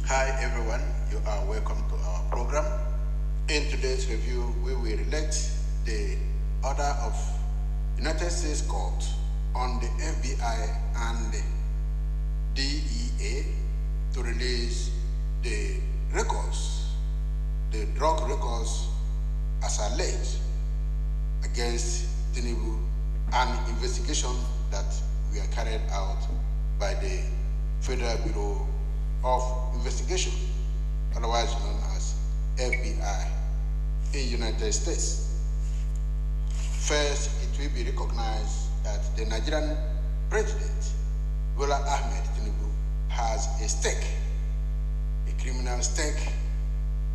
Hi everyone, you are welcome to our program. In today's review, we will relate the order of United States Court on the FBI and the DEA to release the records, the drug records as alleged against Tinubu, an investigation that we are carried out by the Federal Bureau of Investigation, otherwise known as FBI, in United States. First, it will be recognized that the Nigerian President, Bola Ahmed Tinubu, has a stake, a criminal stake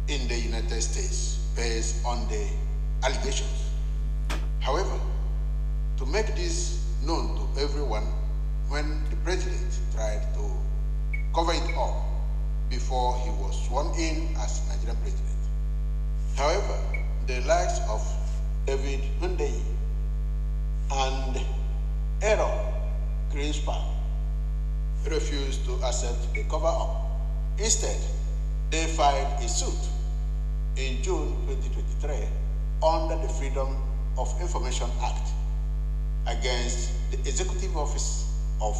in the United States based on the allegations. However, to make this known to everyone, when the President tried to cover it up before he was sworn in as Nigerian President. However, the likes of David Hundeyi and Aaron Greenspan refused to accept the cover-up. Instead, they filed a suit in June 2023 under the Freedom of Information Act against the Executive Office of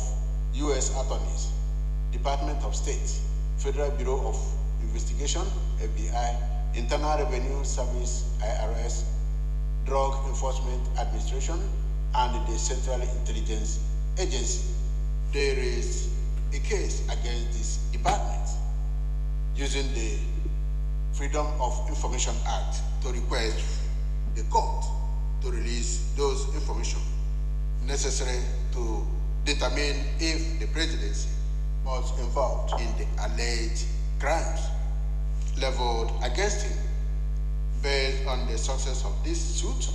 U.S. Attorneys, Department of State, Federal Bureau of Investigation, FBI, Internal Revenue Service, IRS, Drug Enforcement Administration, and the Central Intelligence Agency. There is a case against this department using the Freedom of Information Act to request the court to release those information necessary to determine if the presidency was involved in the alleged crimes leveled against him. Based on the success of this suit,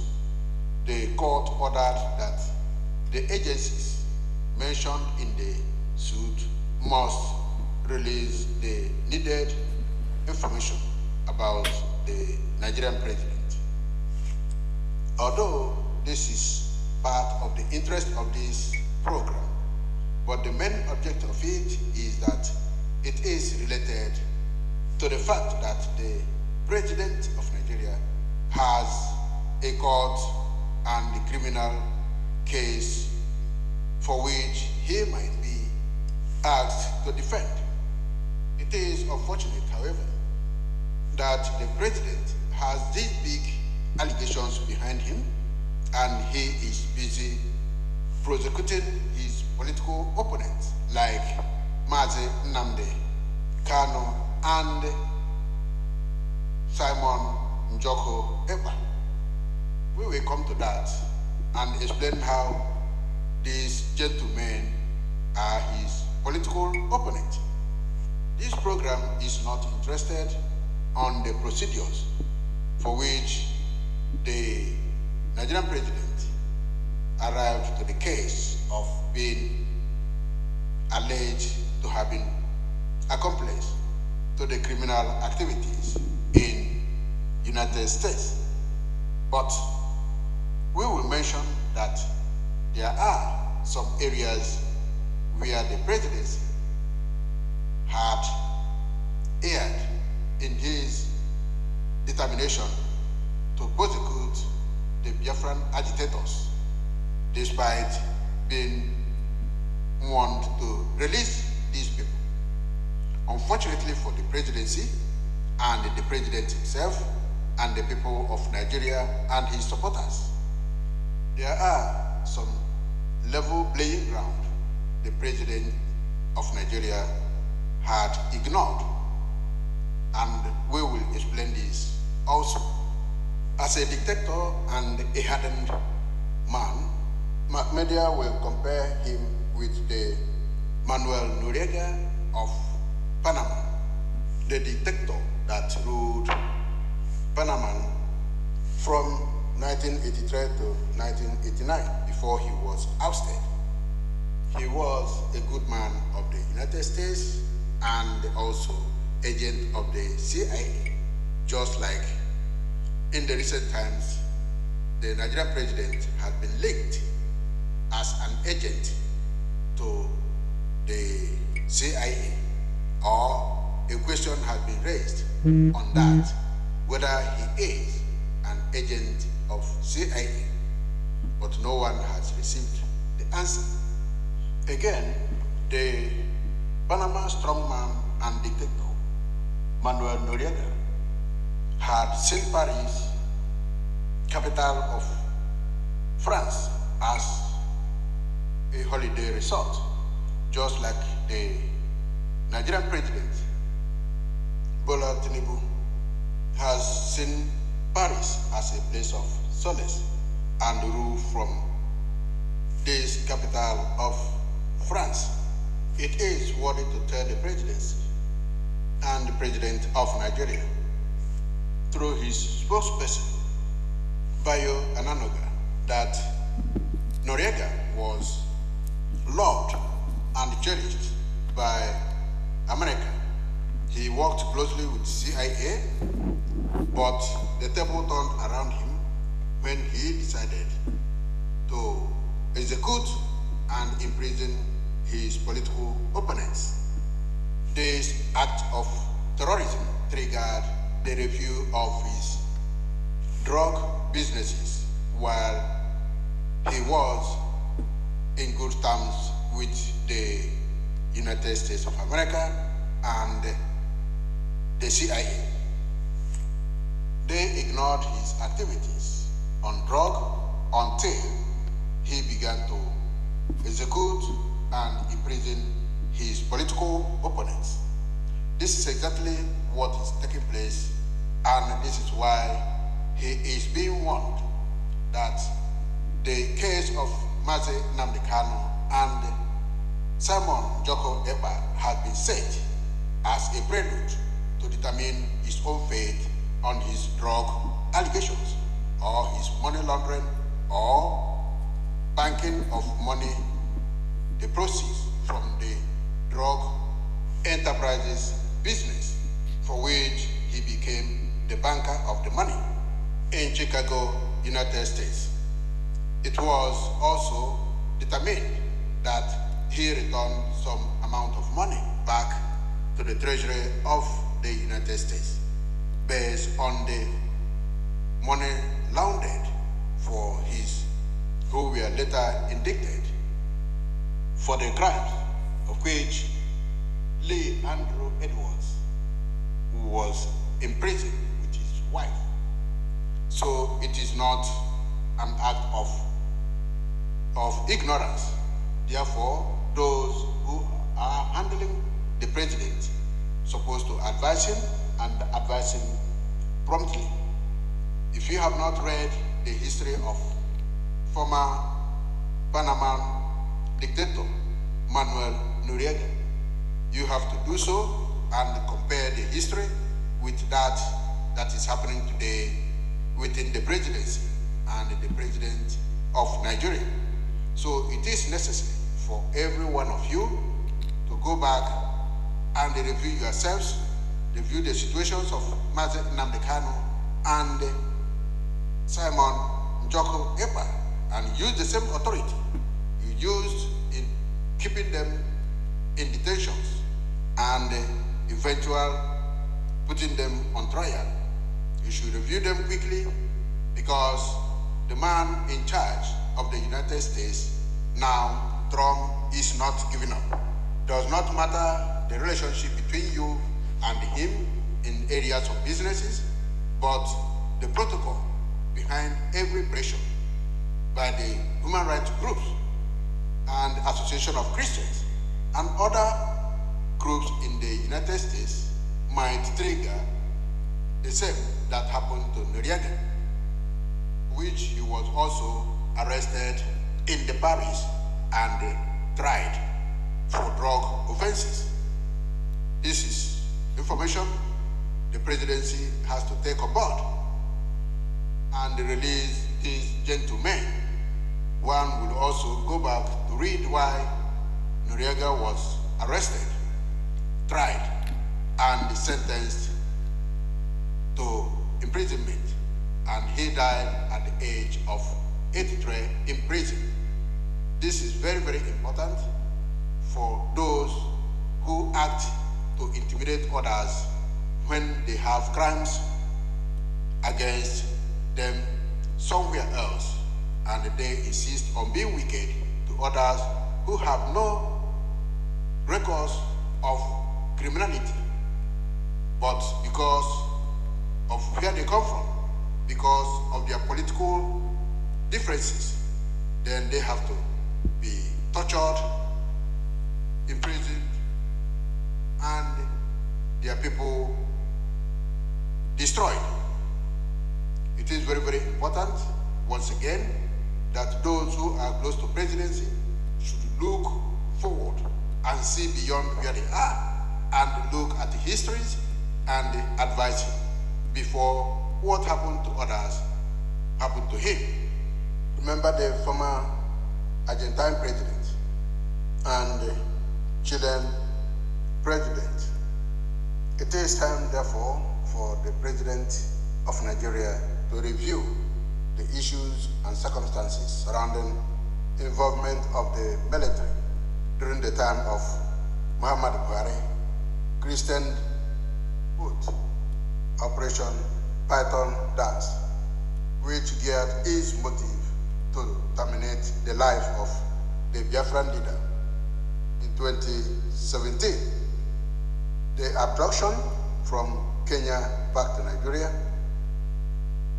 the court ordered that the agencies mentioned in the suit must release the needed information about the Nigerian president. Although this is part of the interest of this program, but the main object of it is that it is related to the fact that the President of Nigeria has a court and a criminal case for which he might be asked to defend. It is unfortunate, however, that the President has these big allegations behind him and he is busy prosecuting his political opponents like Mazi Nnamdi Kanu and Simon Njoko Ekpa. We will come to that and explain how these gentlemen are his political opponents. This program is not interested on the procedures for which the Nigerian president arrived to the case of being alleged to have been accomplice to the criminal activities in United States. But we will mention that there are some areas where the presidency had erred in his determination to prosecute the Biafran agitators, despite being warned to release these people. Unfortunately for the presidency and the president himself and the people of Nigeria and his supporters, there are some level playing ground the president of Nigeria had ignored, and we will explain this also. As a dictator and a hardened man, Media will compare him with the Manuel Noriega of Panama, the dictator that ruled Panama from 1983 to 1989 before he was ousted. He was a good man of the United States and also agent of the CIA, just like in the recent times, the Nigerian president has been linked as an agent to the CIA or a question has been raised on that, whether he is an agent of CIA, but no one has received the answer. Again, the Panama strongman and dictator, Manuel Noriega, had seen Paris, capital of France, as a holiday resort, just like the Nigerian president, Bola Tinubu, has seen Paris as a place of solace and rule from this capital of France. It is worthy to tell the presidency and the president of Nigeria through his spokesperson, Bayo Ananoga, that Noriega was loved and cherished by America. He worked closely with CIA, but the table turned around him when he decided to execute and imprison his political opponents. This act of terrorism triggered the review of his drug businesses while he was in good terms with the United States of America and the CIA. They ignored his activities on drug until he began to execute and imprison his political opponents. This is exactly what is taking place, and this is why he is being warned that the case of Mazi Nnamdi Kanu and Simon Joko Ekpa has been set as a prelude to determine his own fate on his drug allegations, or his money laundering, or banking of money, the proceeds from the drug enterprises business, for which he became the banker of the money in Chicago, United States. It was also determined that he returned some amount of money back to the treasury of the United States based on the money laundered for his, who were later indicted for the crimes of which Lee Andrew Edwards, who was imprisoned with his wife. So it is not an act of ignorance. Therefore, those who are handling the president supposed to advise him and advise him promptly. If you have not read the history of former Panama dictator Manuel Noriega, you have to do so and compare the history with that is happening today within the presidency and the president of Nigeria. So it is necessary for every one of you to go back and review yourselves, review the situations of Mazi Nnamdi Kanu and Simon Joko Ekpa, and use the same authority you used in keeping them in detentions and eventual putting them on trial. You should review them quickly, because the man in charge of the United States now, Trump, is not giving up. Does not matter the relationship between you and him in areas of businesses, but the protocol behind every pressure by the human rights groups and Association of Christians and other groups in the United States might trigger the same that happened to Noriega, which he was also arrested in the Paris and tried for drug offenses. This is information the presidency has to take on board and release these gentlemen. One will also go back to read why Noriega was arrested, tried, and sentenced to imprisonment, and he died at the age of 83 in prison. This is very, very important for those who act to intimidate others when they have crimes against them somewhere else, and they insist on being wicked to others who have no records of criminality, but because of where they come from, because of their political differences, then they have to be tortured, imprisoned, and their people destroyed. It is very, very important, once again, that those who are close to presidency should look forward and see beyond where they are and look at the histories and advise him before what happened to others happened to him. Remember the former Argentine president and Chilean president. It is time, therefore, for the president of Nigeria to review the issues and circumstances surrounding involvement of the military during the time of Muhammad Buhari, Christian Boot, Operation Python Dance, which geared its motive to terminate the life of the Biafran leader in 2017. The abduction from Kenya back to Nigeria,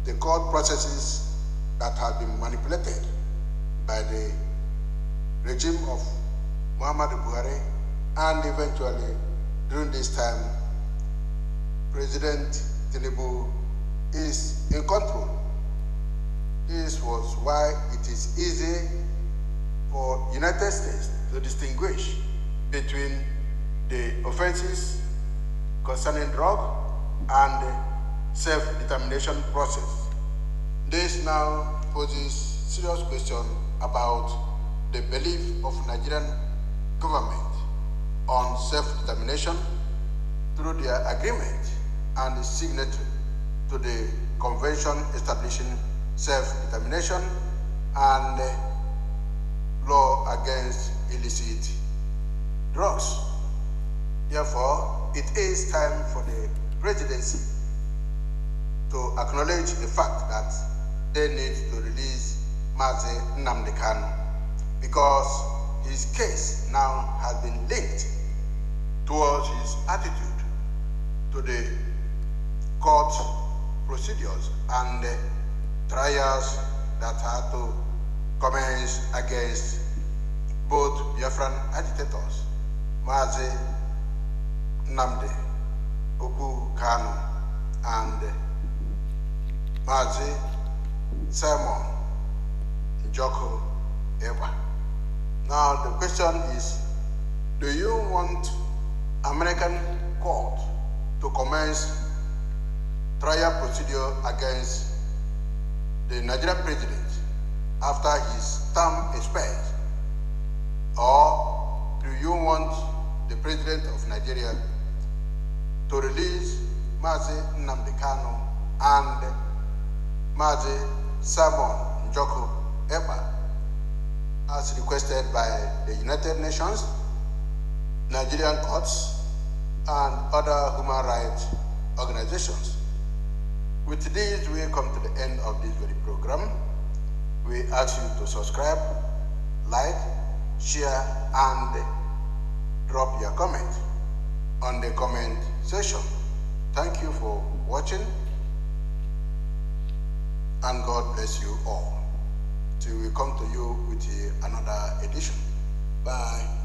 the court processes that have been manipulated by the regime of Muhammad Buhari, and eventually, during this time, President Tinubu is in control. This was why it is easy for United States to distinguish between the offenses concerning drug and the self-determination process. This now poses serious question about the belief of Nigerian government on self-determination through their agreement and the signatory to the Convention establishing self-determination and law against illicit drugs. Therefore, it is time for the presidency to acknowledge the fact that they need to release Mazi Nnamdi Kanu, because his case now has been linked towards his attitude to the court procedures and trials that had to commence against both Biafran agitators, Mazi Nnamdi Kanu and Mazi Simon Njoko Ewa. Now the question is, do you want American court to commence trial procedure against the Nigerian president after his term expires? Or do you want the president of Nigeria to release Mazi Nnamdi Kanu and Mazi Simon Njoko Ewa as requested by the United Nations, Nigerian courts, and other human rights organizations? With this, we come to the end of this very program. We ask you to subscribe, like, share, and drop your comment on the comment section. Thank you for watching, and God bless you all. Till we come to you with another edition. Bye.